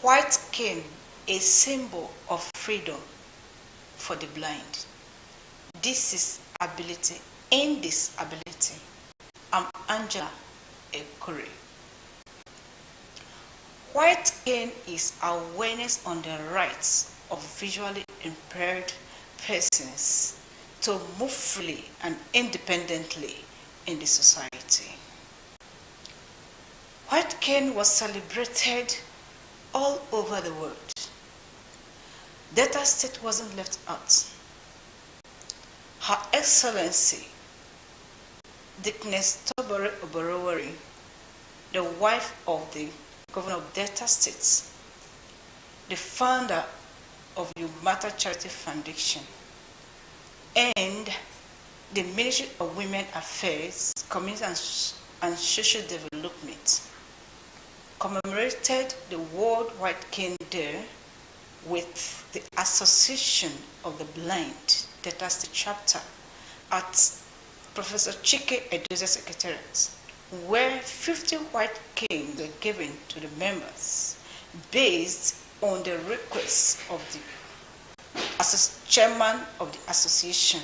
White cane, a symbol of freedom for the blind. This is ability in disability. I'm Angela Ekure. White cane is awareness on the rights of visually impaired persons to move freely and independently in the society. White cane was celebrated all over the world. Delta State wasn't left out. Her Excellency, Dickness Tobore Oborowori, the wife of the Governor of Delta State, the founder of Umata Charity Foundation, and the Ministry of Women Affairs, Community and Social Development, commemorated the World White Cane Day with the Association of the Blind, Delta State Chapter, at Professor Chike Edozie Secretariat, where 50 white canes were given to the members based on the request of the chairman of the association.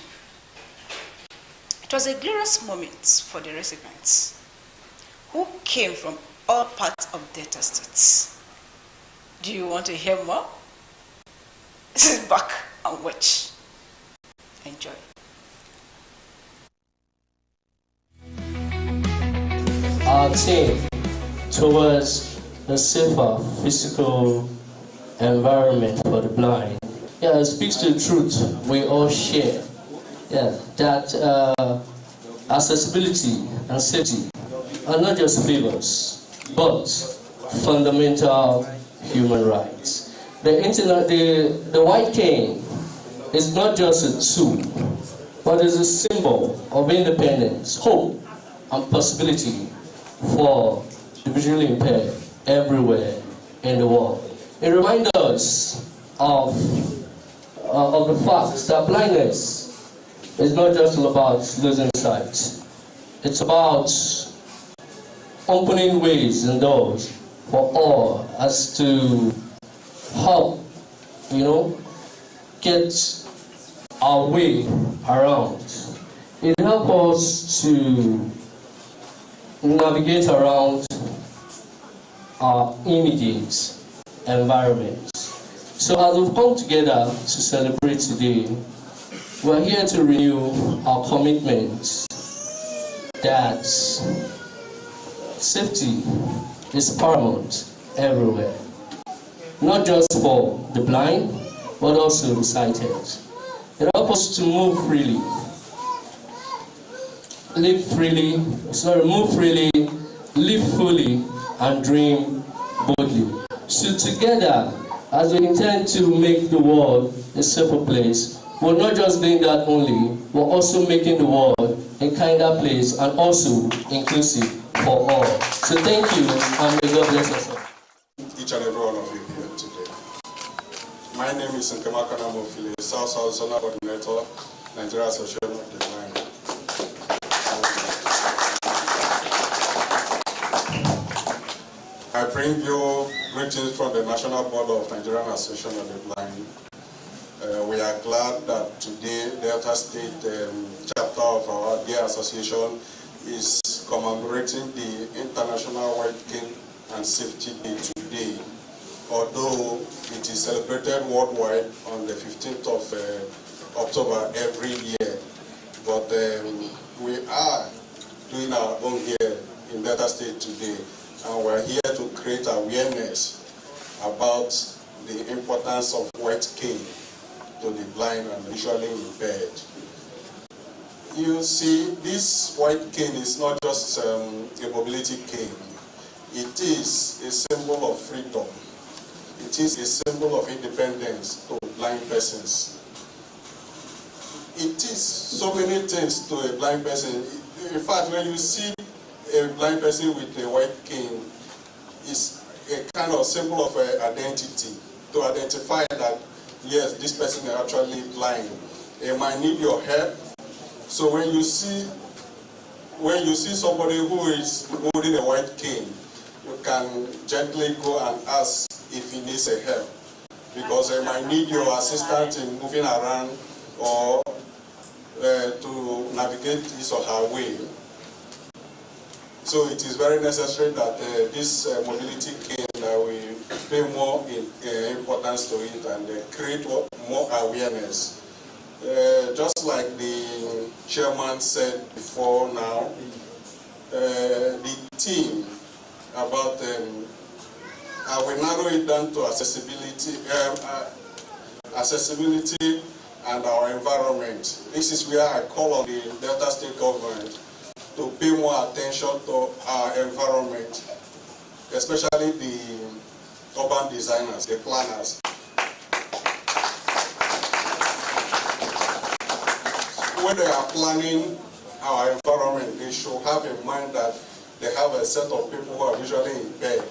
It was a glorious moment for the residents who came from all parts of Delta State. Do you want to hear more? Sit back and watch. Enjoy. Our team towards a safer physical environment for the blind. Yeah, it speaks to the truth we all share. Yeah, that accessibility and safety are not just favors, but fundamental human rights. The white cane is not just a tool, but is a symbol of independence, hope, and possibility for the visually impaired everywhere in the world. It reminds us of the fact that blindness is not just about losing sight. It's about opening ways and doors for all as to help, get our way around. It helps us to navigate around our immediate environment. So as we've come together to celebrate today, we're here to renew our commitment that safety is paramount everywhere, not just for the blind, but also the sighted. It helps us to move freely, move freely, live fully, and dream boldly. So together, as we intend to make the world a safer place, we're not just doing that only, we're also making the world a kinder place and also inclusive for all. So thank you, and may God bless us all. Each and every one of you here today. My name is Nkemakana Mofile, South Zonal Coordinator, Nigeria Association of the Blind. I bring you greetings from the National Board of Nigerian Association of the Blind. We are glad that today Delta State chapter of our dear association is commemorating the International White Cane and Safety Day today, although it is celebrated worldwide on the 15th of October every year. But we are doing our own here in Delta State today, and we're here to create awareness about the importance of white cane to the blind and visually impaired. You see, this white cane is not just a mobility cane. It is a symbol of freedom. It is a symbol of independence to blind persons. It is so many things to a blind person. In fact, when you see a blind person with a white cane, it's a kind of symbol of identity, to identify that, yes, this person is actually blind. They might need your help. So when you see somebody who is holding a white cane, you can gently go and ask if he needs a help, because he might need your assistance in moving around or to navigate his or her way. So it is very necessary that this mobility cane we pay more importance to it and create more awareness. Just like the chairman said before now, the theme about, I will narrow it down to accessibility and our environment. This is where I call on the Delta State government to pay more attention to our environment, especially the urban designers, the planners. When they are planning our environment, they should have in mind that they have a set of people who are visually impaired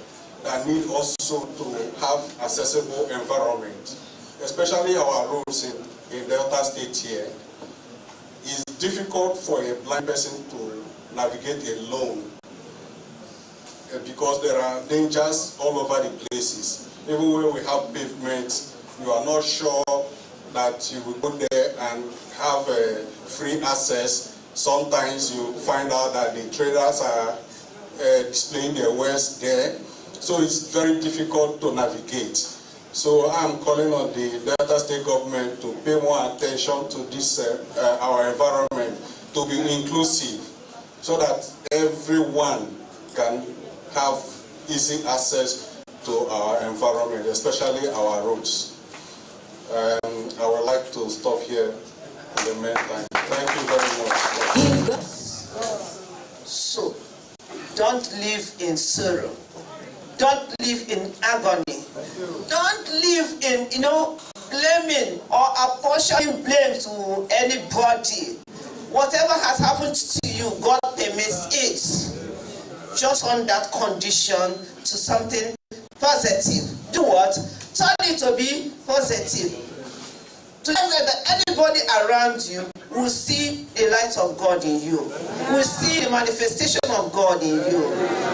that need also to have accessible environment, especially our roads in Delta State here. It's difficult for a blind person to navigate alone because there are dangers all over the places. Even when we have pavements, you are not sure that you will go there and have free access. Sometimes you find out that the traders are displaying their wares there. So it's very difficult to navigate. So I'm calling on the Delta State government to pay more attention to this, our environment, to be inclusive, so that everyone can have easy access to our environment, especially our roads. I would like to stop here in the meantime. Thank you very much. So, don't live in sorrow. Don't live in agony. Don't live in, blaming or apportioning blame to anybody. Whatever has happened to you, God permits it. Just on that condition to something positive. Do what? Turn it to be positive. To that anybody around you will see the light of God in you, will see the manifestation of God in you,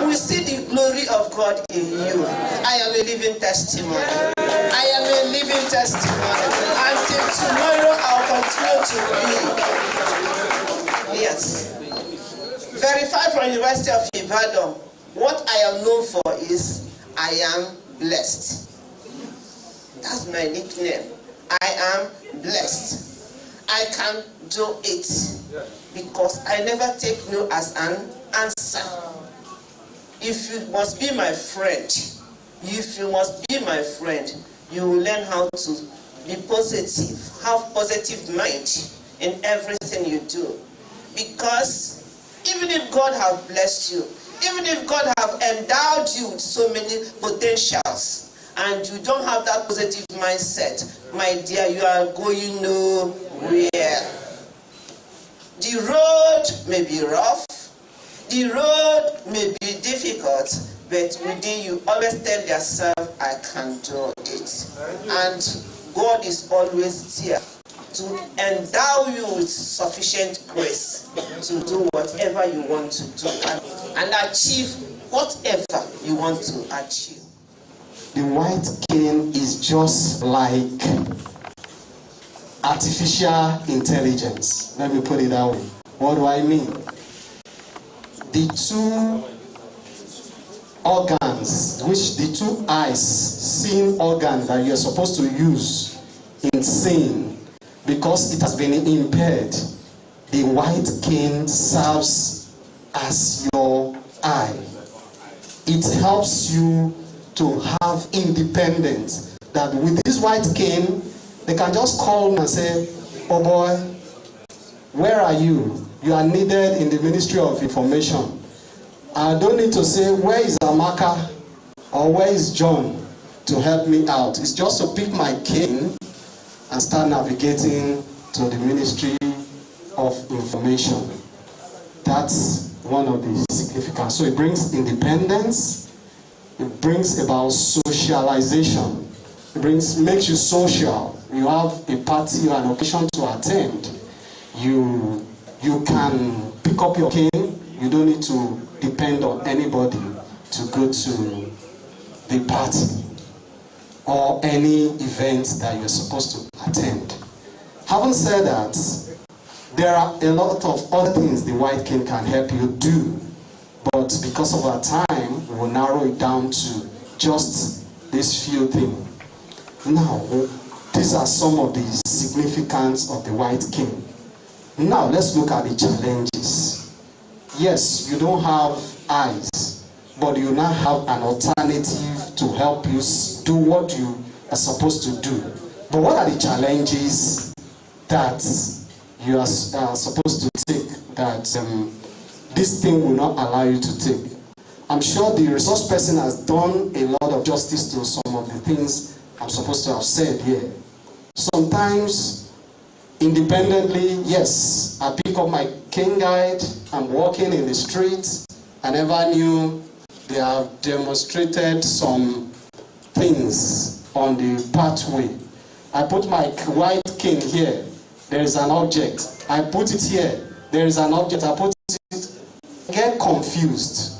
will see the glory of God in you. I am a living testimony. I am a living testimony. Until tomorrow, I'll continue to be. Yes. Verified from University of Ibadan. What I am known for is I am blessed. That's my nickname. I am blessed. I can do it because I never take no as an answer. If you must be my friend, you will learn how to be positive, have positive mind in everything you do. Because even if God have blessed you, even if God have endowed you with so many potentials, and you don't have that positive mindset, my dear, you are going nowhere. The road may be rough, the road may be difficult, but within you always tell yourself, I can do it. And God is always there to endow you with sufficient grace to do whatever you want to do and achieve whatever you want to achieve. The white cane is just like artificial intelligence. Let me put it that way. What do I mean? The two organs, the two eyes, seeing organ that you're supposed to use in seeing, because it has been impaired, the white cane serves as your eye. It helps you to have independence. That with this white cane, they can just call me and say, oh boy, where are you? You are needed in the Ministry of Information. I don't need to say, where is Amaka or where is John to help me out. It's just to pick my cane and start navigating to the Ministry of Information. That's one of the significance. So it brings independence. It brings about socialization. It makes you social. You have a party or an occasion to attend. You can pick up your cane. You don't need to depend on anybody to go to the party. or any event that you're supposed to attend. Having said that, there are a lot of other things the White King can help you do, but because of our time, we will narrow it down to just these few things. Now, these are some of the significance of the White King. Now, let's look at the challenges. Yes, you don't have eyes, but you now have an alternative to help you do what you are supposed to do. But what are the challenges that you are supposed to take that this thing will not allow you to take? I'm sure the resource person has done a lot of justice to some of the things I'm supposed to have said here. Sometimes, independently, yes, I pick up my King Guide, I'm walking in the street, I never knew they have demonstrated some things on the pathway. I put my White King here, there is an object. I put it here, there is an object. I put it, I get confused.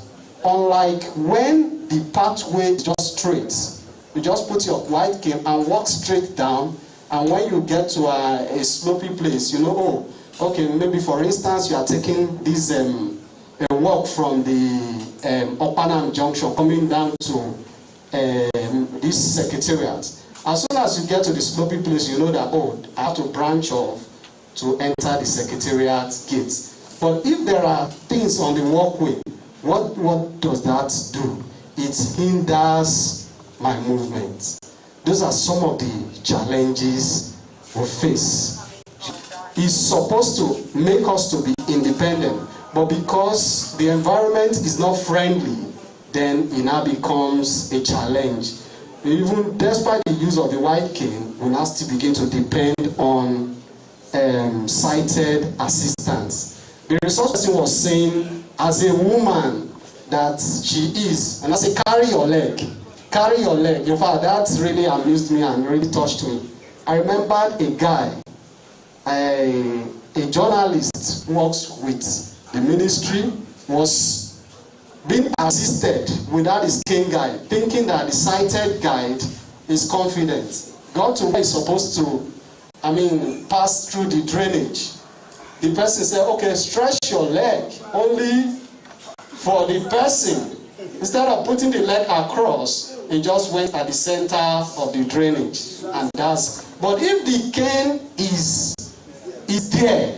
Unlike when the pathway is just straight, you just put your White King and walk straight down, and when you get to a slopey place, you know, oh, okay, maybe for instance, you are taking this a walk from the Opanam Junction coming down to this secretariat. As soon as you get to the slopey place, you know that, oh, I have to branch off to enter the secretariat gate. But if there are things on the walkway, what does that do? It hinders my movement. Those are some of the challenges we face. It's supposed to make us to be independent, but because the environment is not friendly, then it now becomes a challenge. Even despite the use of the White King, we now still begin to depend on sighted assistance. The resource person was saying, as a woman that she is, and I say, carry your leg. Carry your leg. In fact, that really amused me and really touched me. I remembered a guy, a journalist who works with the ministry, was being assisted without his King Guide, thinking that the sighted guide is confident. Got to where he's supposed to, pass through the drainage. The person said, okay, stretch your leg only for the person. Instead of putting the leg across, he just went at the center of the drainage. And but if the cane is there,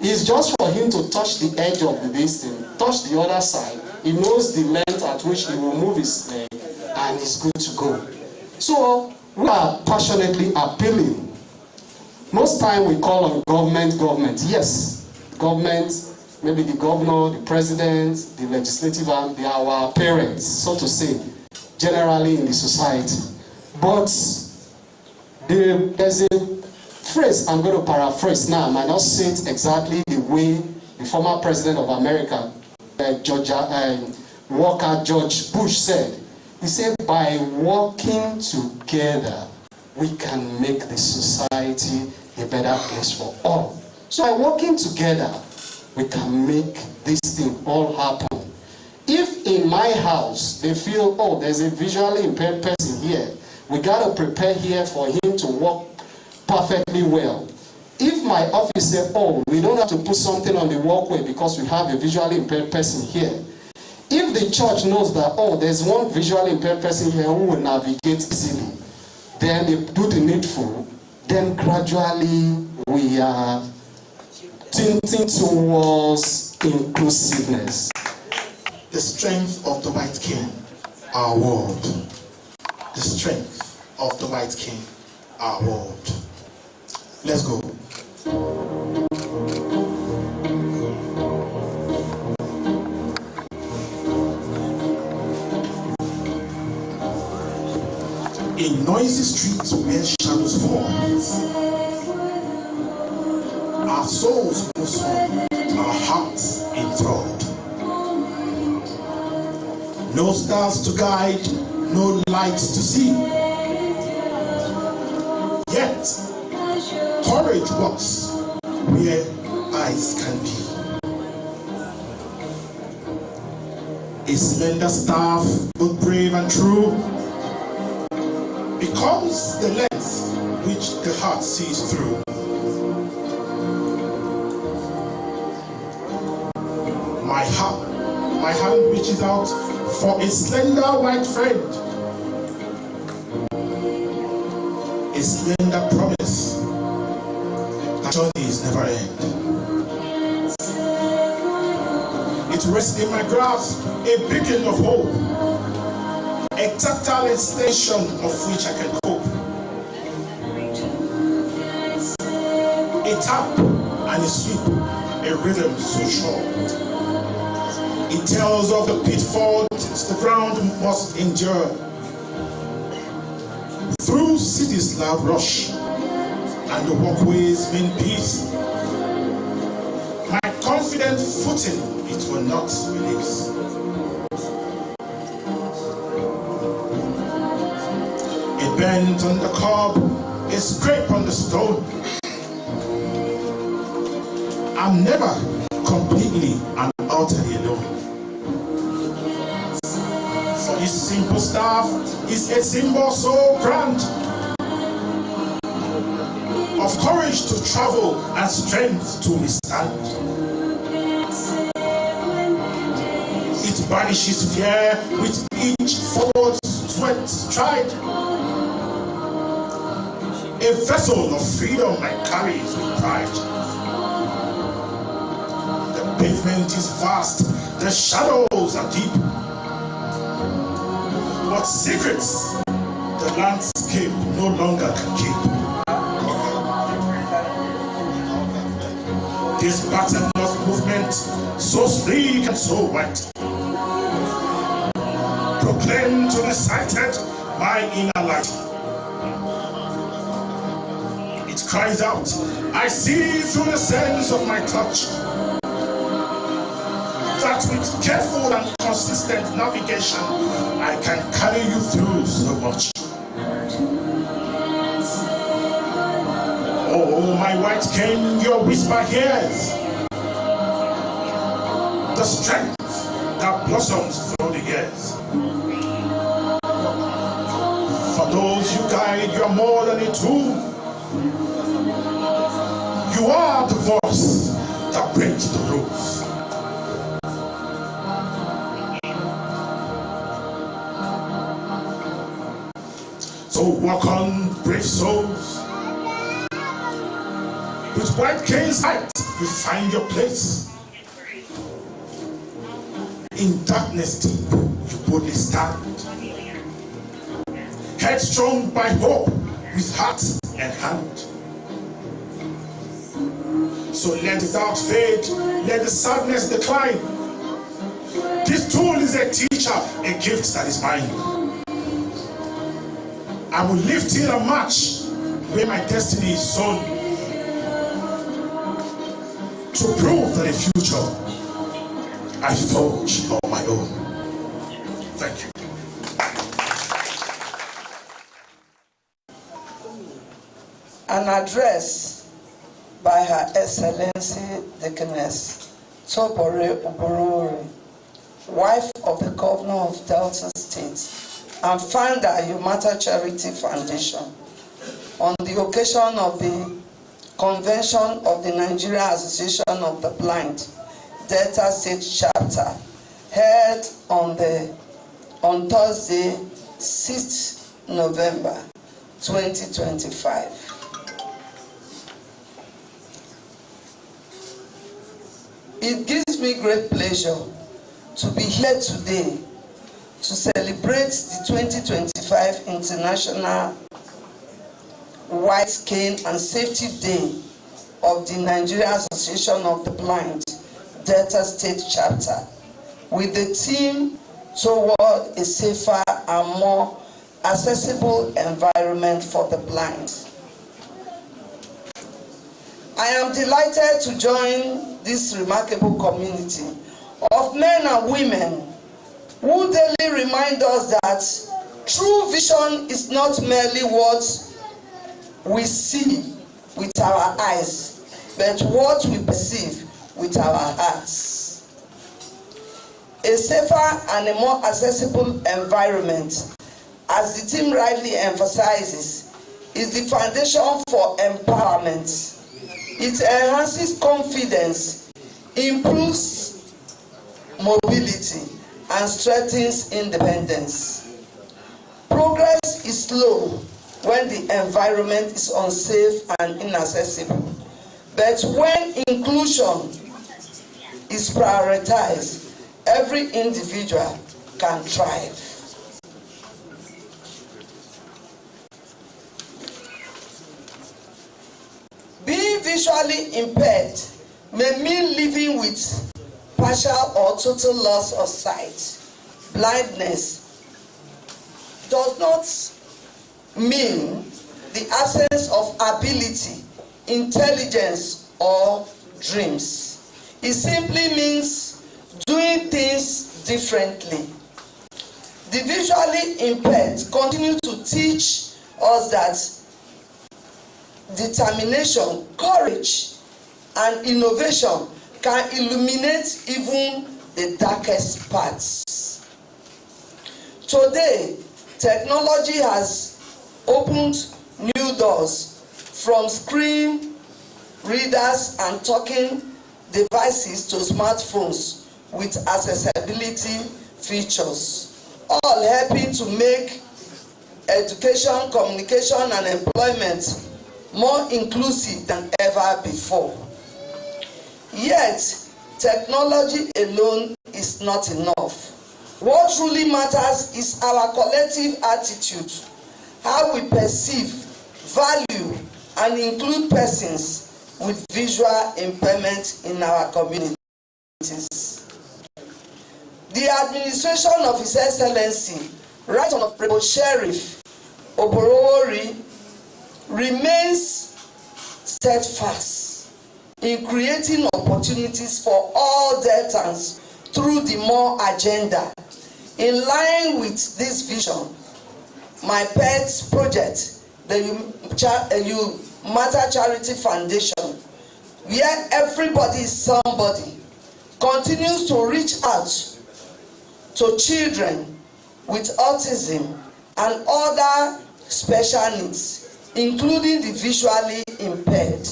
it's just for him to touch the edge of the thing, touch the other side. He knows the length at which he will move his leg, and he's good to go. So we are passionately appealing. Most time we call on government. Yes, government, maybe the governor, the president, the legislative arm, they are our parents, so to say, generally in the society. But there's a phrase I'm going to paraphrase now. I might not say it exactly the way the former president of America, Walker George Bush said. He said, by working together, we can make the society a better place for all. So by working together, we can make this thing all happen. If in my house they feel, oh, there's a visually impaired person here, we got to prepare here for him to walk perfectly well. If my office says, oh, we don't have to put something on the walkway because we have a visually impaired person here. If the church knows that, oh, there's one visually impaired person here who will navigate easily, then they do the needful, then gradually we are tinting towards inclusiveness. The strength of the White King, our world. The strength of the White King, our world. Let's go. In noisy streets where shadows fall, our souls move on, our hearts enthralled. No stars to guide, no lights to see. Yet, courage walks where eyes can be. A slender staff, both brave and true, becomes the lens which the heart sees through. My hand reaches out for a slender white friend, a slender promise that journeys never end. It rests in my grasp, a beacon of hope, a tactile extension of which I can cope. A tap and a sweep, a rhythm so short. It tells of the pitfalls the ground must endure. Through city's loud rush and the walkways mean peace, my confident footing it will not release. A bend on the curb, a scrape on the stone. I'm never completely and utterly alone. For this simple staff is a symbol so grand of courage to travel and strength to withstand. It banishes fear with each forward sweat stride. A vessel of freedom I carry with pride. The pavement is vast, the shadows are deep. But secrets the landscape no longer can keep. This pattern of movement, so sleek and so white, proclaim to the sighted my inner light. It cries out, I see through the sense of my touch, that with careful and consistent navigation, I can carry you through so much. Oh, my white cane, your whisper hears. The strength that blossoms through the years. For those you guide, you are more than a tool. You are the voice that breaks the rules. So walk on, brave souls. With white cane's height, you find your place. In darkness deep, you boldly stand. Headstrong by hope, with heart and hand. So let the doubt fade, let the sadness decline. This tool is a teacher, a gift that is mine. I will live till a march where my destiny is sown, to prove that a future I forge on my own. Thank you. An address by Her Excellency Deaconess Tobore Oborori, wife of the Governor of Delta State and founder Humata Charity Foundation, on the occasion of the Convention of the Nigeria Association of the Blind, Delta State Chapter, held on Thursday, 6th November 2025. It gives me great pleasure to be here today to celebrate the 2025 International White Cane and Safety Day of the Nigeria Association of the Blind, Delta State Chapter, with the theme toward a safer and more accessible environment for the blind. I am delighted to join this remarkable community of men and women who daily remind us that true vision is not merely what we see with our eyes, but what we perceive with our hearts. A safer and a more accessible environment as the team rightly emphasizes, is the foundation for empowerment. It enhances confidence, improves mobility, and strengthens independence. Progress is slow when the environment is unsafe and inaccessible, but when inclusion is prioritized, every individual can thrive. Being visually impaired may mean living with partial or total loss of sight. Blindness does not mean the absence of ability, intelligence, or dreams. It simply means doing things differently. The visually impaired continue to teach us that determination, courage, and innovation can illuminate even the darkest paths. Today, technology has opened new doors, from screen readers and talking devices to smartphones with accessibility features, all helping to make education, communication, and employment more inclusive than ever before. Yet, technology alone is not enough. What truly matters is our collective attitude, how we perceive, value, and include persons with visual impairment in our communities. The administration of His Excellency, Right Honorable Sheriff Oborowori, remains steadfast in creating opportunities for all Deltans through the MORE agenda. In line with this vision, my pet project, the You Matter Charity Foundation, where everybody is somebody, continues to reach out to children with autism and other special needs, including the visually impaired.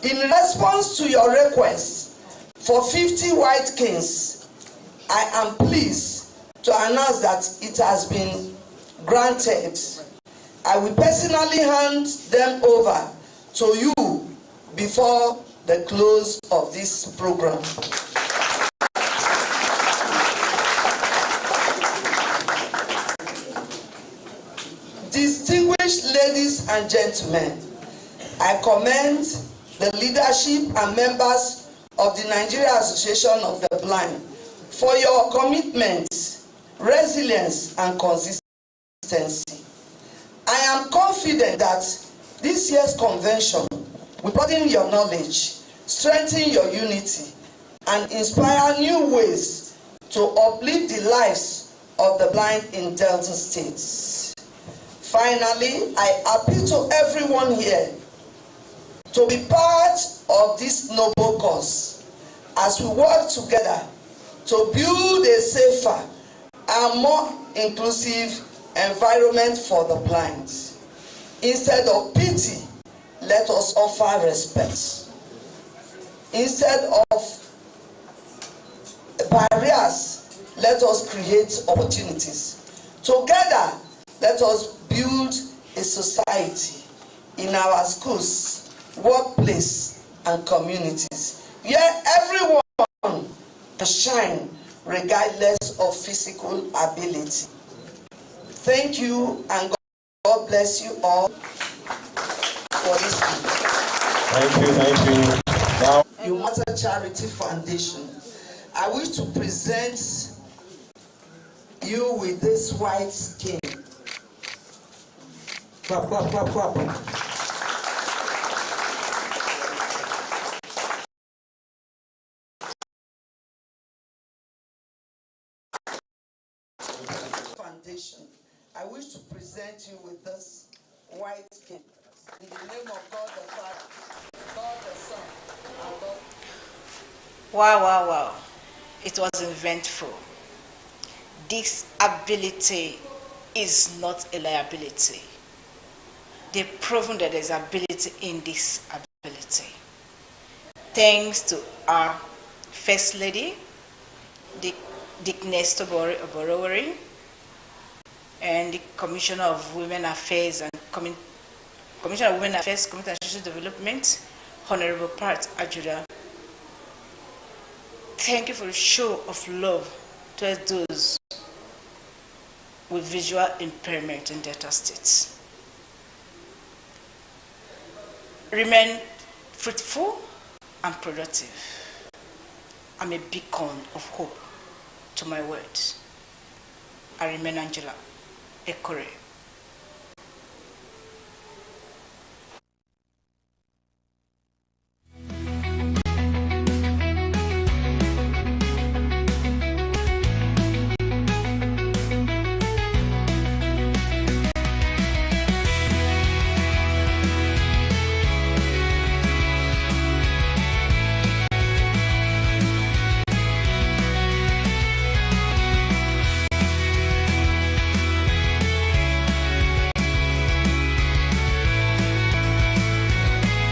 In response to your request for 50 white canes, I am pleased to announce that it has been granted. I will personally hand them over to you before the close of this program. Distinguished ladies and gentlemen, I commend the leadership and members of the Nigeria Association of the Blind for your commitment, resilience, and consistency. I am confident that this year's convention will broaden your knowledge, strengthen your unity, and inspire new ways to uplift the lives of the blind in Delta States. Finally, I appeal to everyone here to be part of this noble cause as we work together to build a safer and more inclusive environment for the blind. Instead of pity, let us offer respect. Instead of barriers, let us create opportunities. Together, let us build a society in our schools, workplace, and communities where everyone can shine regardless of physical ability. Thank you, and God bless you all for listening. Thank you. Now, You Matter Charity Foundation, I wish to present you with this white cane. Clap, clap, clap, clap. Foundation, I wish to present you with this white cane. In the name of God the Father, God the Son, and God. Wow, wow, wow. It was eventful. Disability is not a liability. They've proven that there's ability in this ability. Thanks to our First Lady, Dick Nestor Oborowori, and the Commissioner of Women Affairs and Commissioner of Women Affairs, Community and Social Development, Honorable Pat Ajuda. Thank you for the show of love towards those with visual impairment in Delta State. Remain fruitful and productive. I'm a beacon of hope to my words. I remain Angela Ekore.